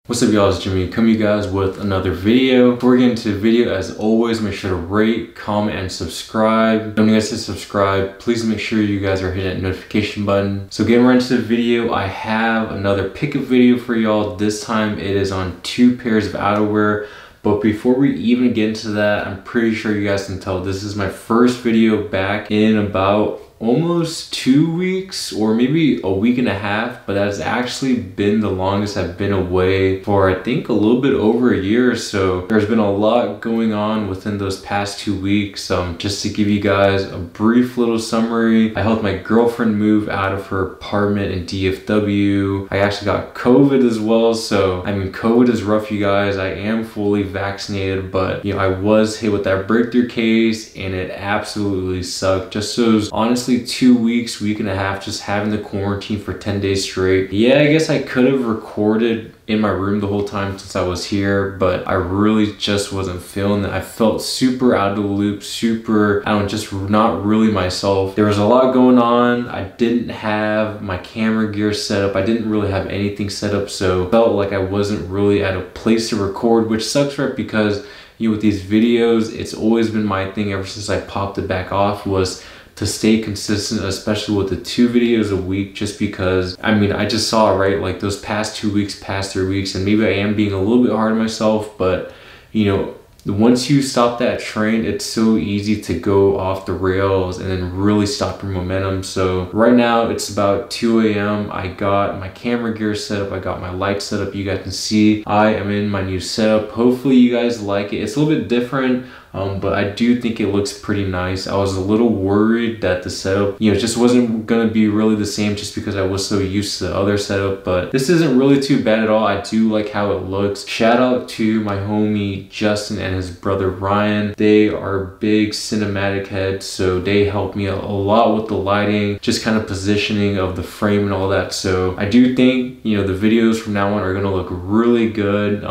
What's up, y'all? It's Jimmy coming to you guys with another video. Before we get into the video, as always, make sure to rate, comment, and subscribe. When you guys hit subscribe, please make sure you guys are hitting that notification button. So getting right into the video, I have another pickup video for y'all. This time it is on 2 pairs of outerwear. But before we even get into that, I'm pretty sure you guys can tell this is my first video back in about almost 2 weeks or maybe a week and a half, but that has actually been the longest I've been away for, I think, a little bit over a year or so. There's been a lot going on within those past 2 weeks. Just to give you guys a brief little summary, I helped my girlfriend move out of her apartment in DFW. I actually got COVID as well, so I mean, COVID is rough, you guys. I am fully vaccinated, but you know, I was hit with that breakthrough case and it absolutely sucked. Just those, honestly, 2 weeks, week and a half, just having the quarantine for 10 days straight. Yeah, I guess I could have recorded in my room the whole time since I was here, but I really just wasn't feeling it. I felt super out of the loop, super, I don't know, just not really myself. There was a lot going on. I didn't have my camera gear set up. I didn't really have anything set up, so felt like I wasn't really at a place to record, which sucks, right? Because you know, with these videos, it's always been my thing ever since I popped it back off, was to stay consistent, especially with the 2 videos a week, just because, I mean, I just saw, right, like those past 2 weeks, past 3 weeks, and maybe I am being a little bit hard on myself, but you know, once you stop that train, it's so easy to go off the rails and then really stop your momentum. So right now it's about 2 a.m. I got my camera gear set up, I got my light set up. You guys can see I am in my new setup. Hopefully you guys like it. It's a little bit different, but I do think it looks pretty nice. I was a little worried that the setup, you know, just wasn't gonna be really the same just because I was so used to the other setup, but this isn't really too bad at all. I do like how it looks. Shout out to my homie Justin and his brother Ryan. They are big cinematic heads, so they helped me a lot with the lighting, just kind of positioning of the frame and all that. So I do think, you know, the videos from now on are gonna look really good.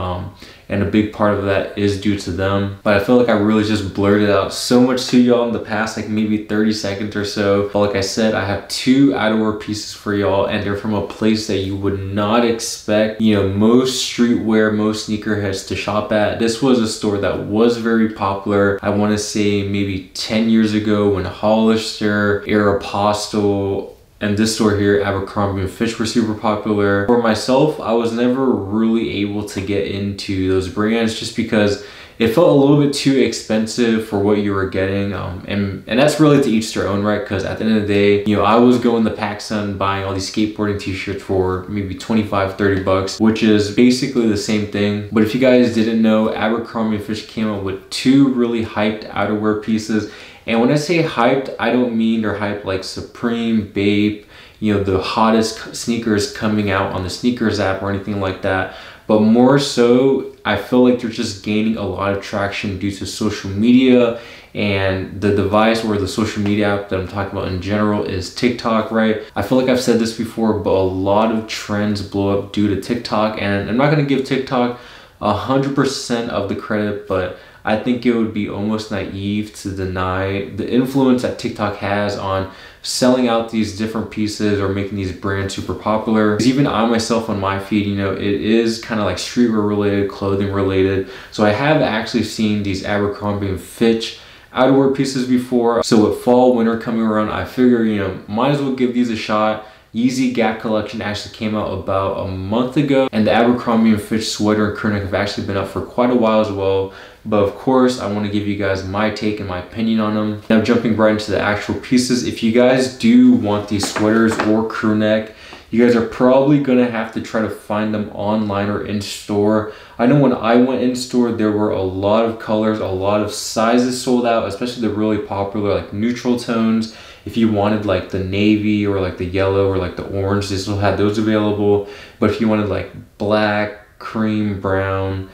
And a big part of that is due to them. But I feel like I really just blurted out so much to y'all in the past, like maybe 30 seconds or so. But like I said, I have 2 outerwear pieces for y'all, and they're from a place that you would not expect, you know, most streetwear, most sneakerheads to shop at. This was a store that was very popular. I wanna say maybe 10 years ago when Hollister, Aeropostale, and this store here, Abercrombie and Fitch, were super popular. For myself, I was never really able to get into those brands just because it felt a little bit too expensive for what you were getting. And that's really to each their own, right? Because at the end of the day, you know, I was going to PacSun buying all these skateboarding t-shirts for maybe 25, 30 bucks, which is basically the same thing. But if you guys didn't know, Abercrombie and Fitch came up with 2 really hyped outerwear pieces. And when I say hyped, I don't mean they're hyped like Supreme, Bape, you know, the hottest sneakers coming out on the sneakers app or anything like that. But more so, I feel like they're just gaining a lot of traction due to social media, and the device or the social media app that I'm talking about in general is TikTok, right? I feel like I've said this before, but a lot of trends blow up due to TikTok, and I'm not gonna give TikTok 100% of the credit, but I think it would be almost naive to deny the influence that TikTok has on selling out these different pieces or making these brands super popular. Because even I myself on my feed, you know, it is kind of like streetwear related, clothing related. So I have actually seen these Abercrombie and Fitch outerwear pieces before. So with fall, winter coming around, I figure, you know, might as well give these a shot. Yeezy Gap collection actually came out about a month ago, and the Abercrombie and Fitch sweater and crewneck have actually been out for quite a while as well. But of course, I want to give you guys my take and my opinion on them. Now jumping right into the actual pieces, if you guys do want these sweaters or crewneck, you guys are probably gonna have to try to find them online or in store. I know when I went in store, there were a lot of colors, a lot of sizes sold out, especially the really popular like neutral tones. If you wanted like the navy or like the yellow or like the orange, they still had those available. But if you wanted like black, cream, brown,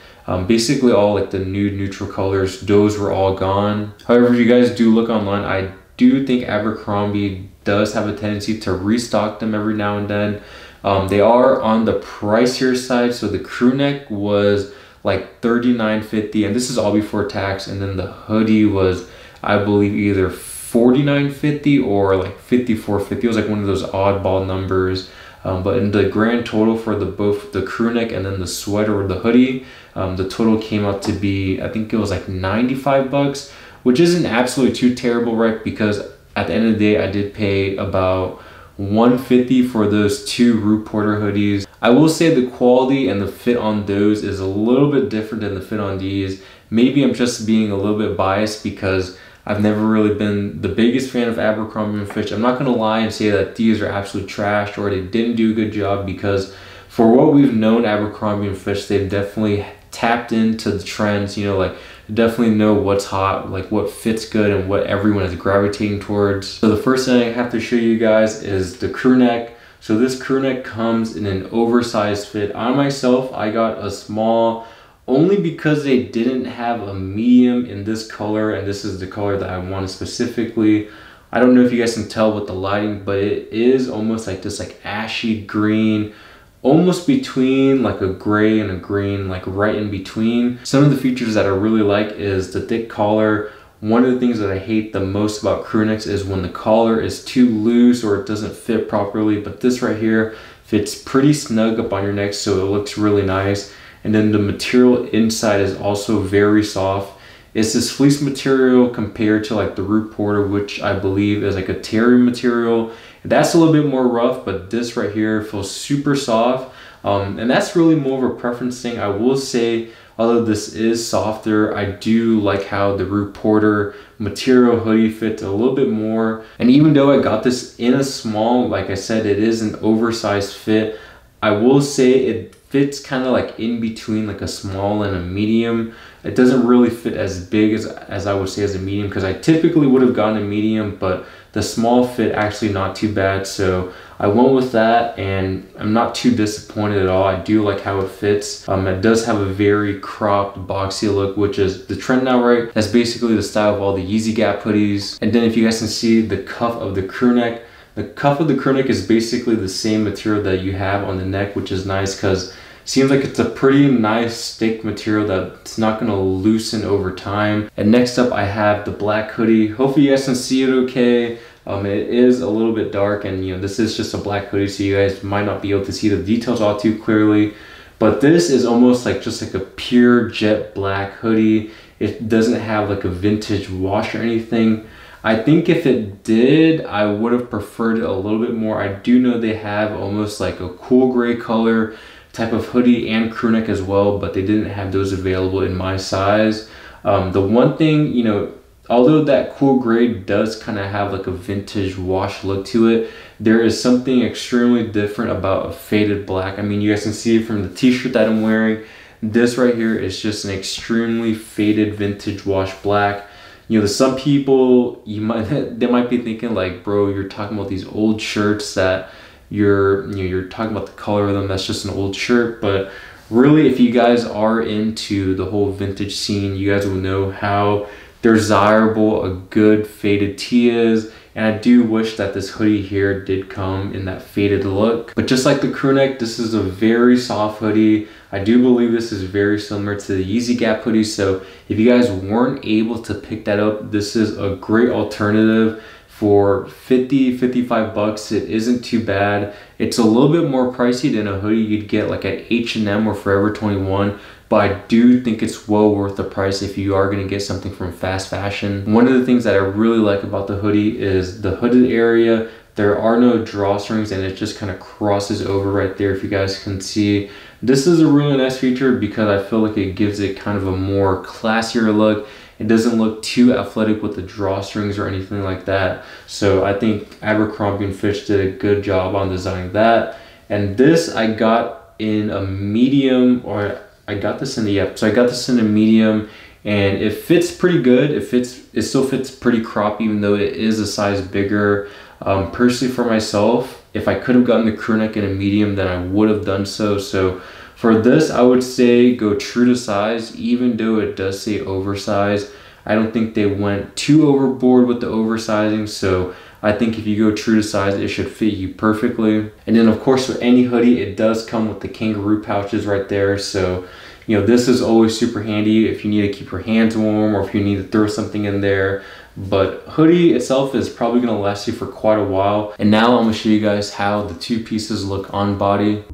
basically all like the nude neutral colors, those were all gone. However, if you guys do look online, I do think Abercrombie does have a tendency to restock them every now and then. They are on the pricier side, so the crewneck was like $39.50, and this is all before tax, and then the hoodie was, I believe, either $49.50 or like $54.50. It was like one of those oddball numbers. But in the grand total for both the crew neck and then the sweater or the hoodie, the total came out to be, I think it was like 95 bucks, which isn't absolutely too terrible, right? Because at the end of the day, I did pay about $150 for those 2 Root Porter hoodies. I will say the quality and the fit on those is a little bit different than the fit on these. Maybe I'm just being a little bit biased because I've never really been the biggest fan of Abercrombie and Fitch. I'm not gonna lie and say that these are absolute trash or they didn't do a good job, because for what we've known Abercrombie and Fitch, they've definitely tapped into the trends, you know, like definitely know what's hot, like what fits good and what everyone is gravitating towards. So the first thing I have to show you guys is the crew neck. So this crew neck comes in an oversized fit. I myself, I got a small, only because they didn't have a medium in this color, and this is the color that I wanted specifically. I don't know if you guys can tell with the lighting, but it is almost like this like ashy green, almost between like a gray and a green, like right in between. Some of the features that I really like is the thick collar. One of the things that I hate the most about crew necks is when the collar is too loose or it doesn't fit properly, but this right here fits pretty snug up on your neck, so it looks really nice. And then the material inside is also very soft. It's this fleece material compared to like the Root Porter, which I believe is like a terry material. That's a little bit more rough, but this right here feels super soft. And that's really more of a preference thing. I will say, although this is softer, I do like how the Root Porter material hoodie fits a little bit more. And even though I got this in a small, like I said, it is an oversized fit, I will say it fits kind of like in between like a small and a medium. It doesn't really fit as big as I would say as a medium, because I typically would have gotten a medium, but the small fit actually not too bad. So I went with that and I'm not too disappointed at all. I do like how it fits. It does have a very cropped boxy look, which is the trend now, right? That's basically the style of all the Yeezy Gap hoodies. And then if you guys can see the cuff of the crew neck, the cuff of the crew neck is basically the same material that you have on the neck, which is nice because it seems like it's a pretty nice thick material that's not gonna loosen over time. And next up I have the black hoodie. Hopefully you guys can see it okay. It is a little bit dark, and you know, this is just a black hoodie, so you guys might not be able to see the details all too clearly. But this is almost like just like a pure jet black hoodie. It doesn't have like a vintage wash or anything. I think if it did, I would have preferred it a little bit more. I do know they have almost like a cool gray color type of hoodie and crew neck as well, but they didn't have those available in my size. The one thing, you know, although that cool gray does kind of have like a vintage wash look to it, there is something extremely different about a faded black. I mean, you guys can see it from the t-shirt that I'm wearing. This right here is just an extremely faded vintage wash black. You know, some people, they might be thinking like, bro, you're talking about these old shirts that you're talking about the color of them, that's just an old shirt. But really, if you guys are into the whole vintage scene, you guys will know how desirable a good faded tee is. And I do wish that this hoodie here did come in that faded look. But just like the crew neck, this is a very soft hoodie. I do believe this is very similar to the Yeezy Gap hoodie. So if you guys weren't able to pick that up, this is a great alternative for 50-55 bucks. It isn't too bad. It's a little bit more pricey than a hoodie you'd get like at H&M or Forever 21. But I do think it's well worth the price if you are gonna get something from fast fashion. One of the things that I really like about the hoodie is the hooded area. There are no drawstrings and it just kind of crosses over right there, if you guys can see. This is a really nice feature because I feel like it gives it kind of a more classier look. It doesn't look too athletic with the drawstrings or anything like that. So I think Abercrombie and Fitch did a good job on designing that. And this I got in a medium, or I got this in the, yep. So I got this in a medium and it fits pretty good. It still fits pretty cropped, even though it is a size bigger. Personally for myself, if I could have gotten the crew neck in a medium, then I would have done so. So for this, I would say go true to size, even though it does say oversized. I don't think they went too overboard with the oversizing. So I think if you go true to size, it should fit you perfectly. And then of course, with any hoodie, it does come with the kangaroo pouches right there. So, you know, this is always super handy if you need to keep your hands warm or if you need to throw something in there. But hoodie itself is probably gonna last you for quite a while. And now I'm gonna show you guys how the two pieces look on body.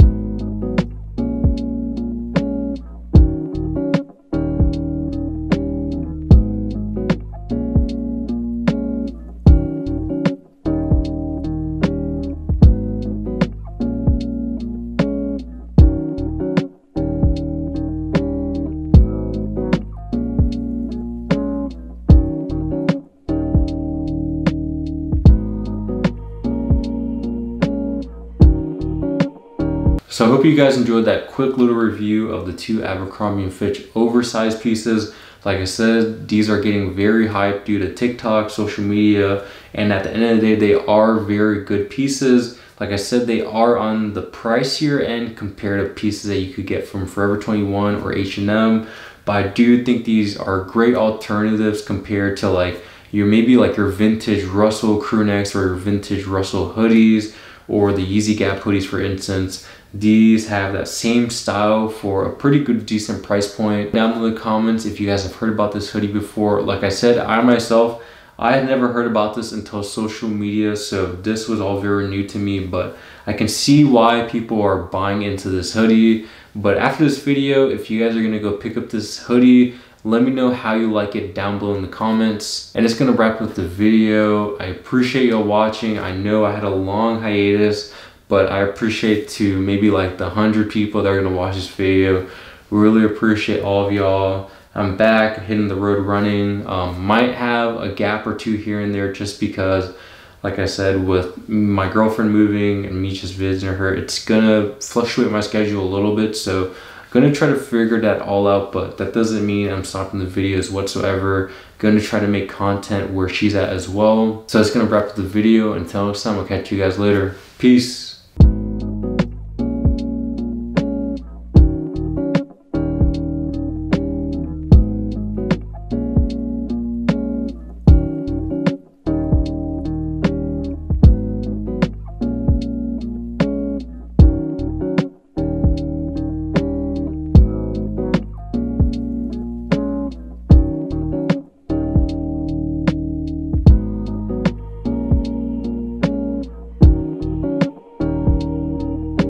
So I hope you guys enjoyed that quick little review of the two Abercrombie & Fitch oversized pieces. Like I said, these are getting very hyped due to TikTok, social media, and at the end of the day, they are very good pieces. Like I said, they are on the pricier end compared to pieces that you could get from Forever 21 or H&M, but I do think these are great alternatives compared to like maybe like your vintage Russell crewnecks or your vintage Russell hoodies or the Yeezy Gap hoodies, for instance. These have that same style for a pretty good, decent price point. Down in the comments if you guys have heard about this hoodie before. Like I said, I myself, I had never heard about this until social media, so this was all very new to me, but I can see why people are buying into this hoodie. But after this video, if you guys are gonna go pick up this hoodie, let me know how you like it down below in the comments. And it's gonna wrap up the video. I appreciate y'all watching. I know I had a long hiatus, but I appreciate to maybe like the 100 people that are gonna watch this video. Really appreciate all of y'all. I'm back, hitting the road running. Might have a gap or two here and there just because, like I said, with my girlfriend moving and me just visiting her, it's gonna fluctuate my schedule a little bit. So I'm gonna try to figure that all out, but that doesn't mean I'm stopping the videos whatsoever. Gonna try to make content where she's at as well. So that's gonna wrap up the video. Until next time, I'll catch you guys later. Peace.